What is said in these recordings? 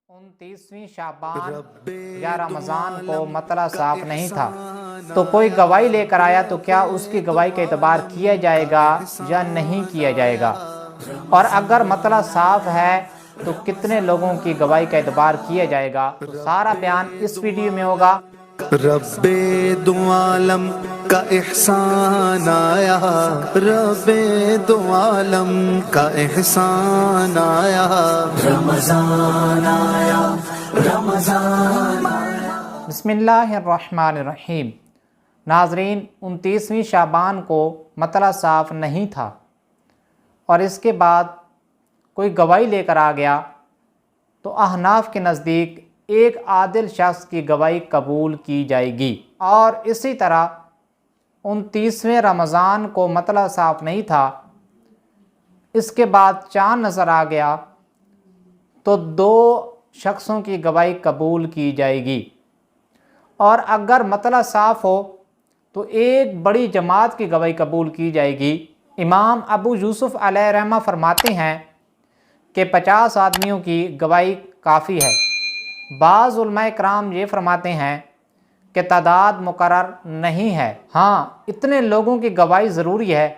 29ویں شعبان یا رمضان کو مطلع صاف نہیں تھا تو کوئی گواہی لے کر آیا تو کیا اس کی گواہی کا اعتبار کیا جائے گا یا نہیں کیا جائے گا؟ اور اگر مطلع صاف ہے تو کتنے لوگوں کی گواہی کا اعتبار کیا جائے گا؟ تو سارا بیان اس ویڈیو میں ہوگا۔ رب دو عالم کا احسان آیا، رب دو عالم کا احسان آیا، رمضان آیا، رمضان آیا۔ بسم اللہ الرحمن الرحیم۔ ناظرین، 29ویں شعبان کو مطلع صاف نہیں تھا اور اس کے بعد کوئی گواہی لے کر آ گیا تو احناف کے نزدیک ایک عادل شخص کی گواہی قبول کی جائے گی، اور اسی طرح 29ویں رمضان کو مطلع صاف نہیں تھا، اس کے بعد چاند نظر آ گیا تو 2 شخصوں کی گواہی قبول کی جائے گی، اور اگر مطلع صاف ہو تو ایک بڑی جماعت کی گواہی قبول کی جائے گی۔ امام ابو یوسف علیہ رحمہ فرماتے ہیں کہ 50 آدمیوں کی گواہی کافی ہے۔ بعض علماء کرام یہ فرماتے ہیں کہ تعداد مقرر نہیں ہے، ہاں اتنے لوگوں کی گواہی ضروری ہے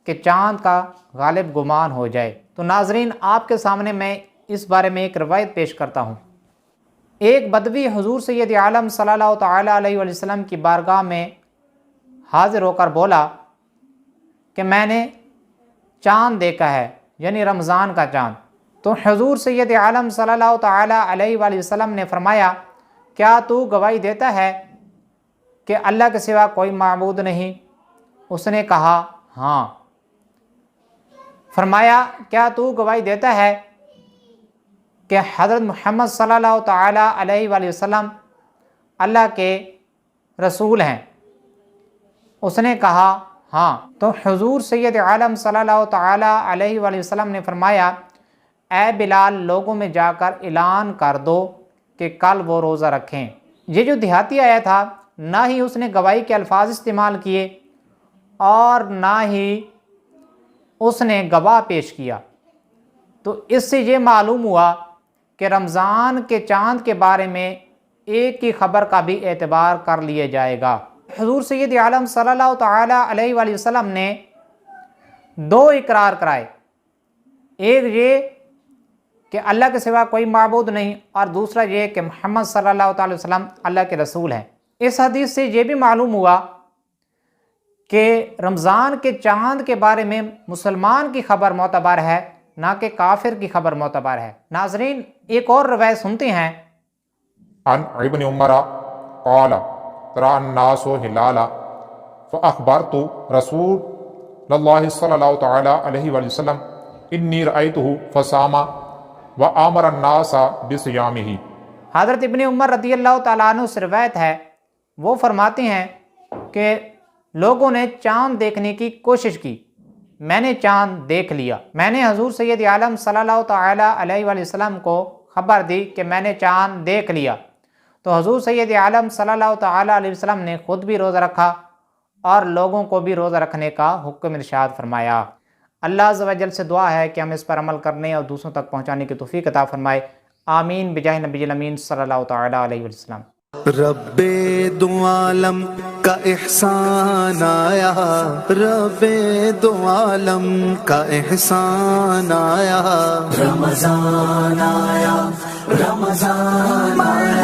کہ چاند کا غالب گمان ہو جائے۔ تو ناظرین، آپ کے سامنے میں اس بارے میں ایک روایت پیش کرتا ہوں۔ ایک بدوی حضور سید عالم صلی اللہ تعالیٰ علیہ وسلم کی بارگاہ میں حاضر ہو کر بولا کہ میں نے چاند دیکھا ہے، یعنی رمضان کا چاند۔ تو حضور سید عالم صلی اللہ تعالیٰ علیہ وآلہ وسلم نے فرمایا، کیا تو گواہی دیتا ہے کہ اللہ کے سوا کوئی معبود نہیں؟ اس نے کہا ہاں۔ فرمایا، کیا تو گواہی دیتا ہے کہ حضرت محمد صلی اللہ تعالیٰ علیہ وآلہ وسلم اللہ کے رسول ہیں؟ اس نے کہا ہاں۔ تو حضور سید عالم صلی اللہ تعالیٰ علیہ وآلہ وسلم نے فرمایا، اے بلال، لوگوں میں جا کر اعلان کر دو کہ کل وہ روزہ رکھیں۔ یہ جو دیہاتی آیا تھا، نہ ہی اس نے گواہی کے الفاظ استعمال کیے اور نہ ہی اس نے گواہ پیش کیا، تو اس سے یہ معلوم ہوا کہ رمضان کے چاند کے بارے میں ایک کی خبر کا بھی اعتبار کر لیا جائے گا۔ حضور سید عالم صلی اللہ تعالیٰ علیہ وآلہ وسلم نے 2 اقرار کرائے، ایک یہ کہ اللہ کے سوا کوئی معبود نہیں، اور دوسرا یہ کہ محمد صلی اللہ تعالی وسلم اللہ کے رسول ہیں۔ اس حدیث سے یہ بھی معلوم ہوا کہ رمضان کے چاند کے بارے میں مسلمان کی خبر معتبر ہے، نہ کہ کافر کی خبر معتبر ہے۔ ناظرین، ایک اور روایت سنتے ہیں۔ عن ابن عمر قال ترى الناس هلالا فأخبرت رسول اللہ صلی اللہ تعالی علیہ وآلہ وسلم انی رأیته فصام وآمر الناس بصیامہ۔ حضرت ابن عمر رضی اللہ تعالیٰ عنہ سے روایت ہے، وہ فرماتے ہیں کہ لوگوں نے چاند دیکھنے کی کوشش کی، میں نے چاند دیکھ لیا۔ میں نے حضور سید عالم صلی اللہ تعالیٰ علیہ وآلہ وسلم کو خبر دی کہ میں نے چاند دیکھ لیا، تو حضور سید عالم صلی اللہ تعالیٰ علیہ وسلم نے خود بھی روزہ رکھا اور لوگوں کو بھی روزہ رکھنے کا حکم ارشاد فرمایا۔ اللہ عز و جل سے دعا ہے کہ ہم اس پر عمل کرنے اور دوسروں تک پہنچانے کی توفیق عطا فرمائے، آمین بجاہ نبی الامین صلی اللہ تعالیٰ علیہ وسلم۔ رب دو عالم کا احسان آیا، رب دو عالم کا احسان آیا، رمضان آیا، رمضان آیا۔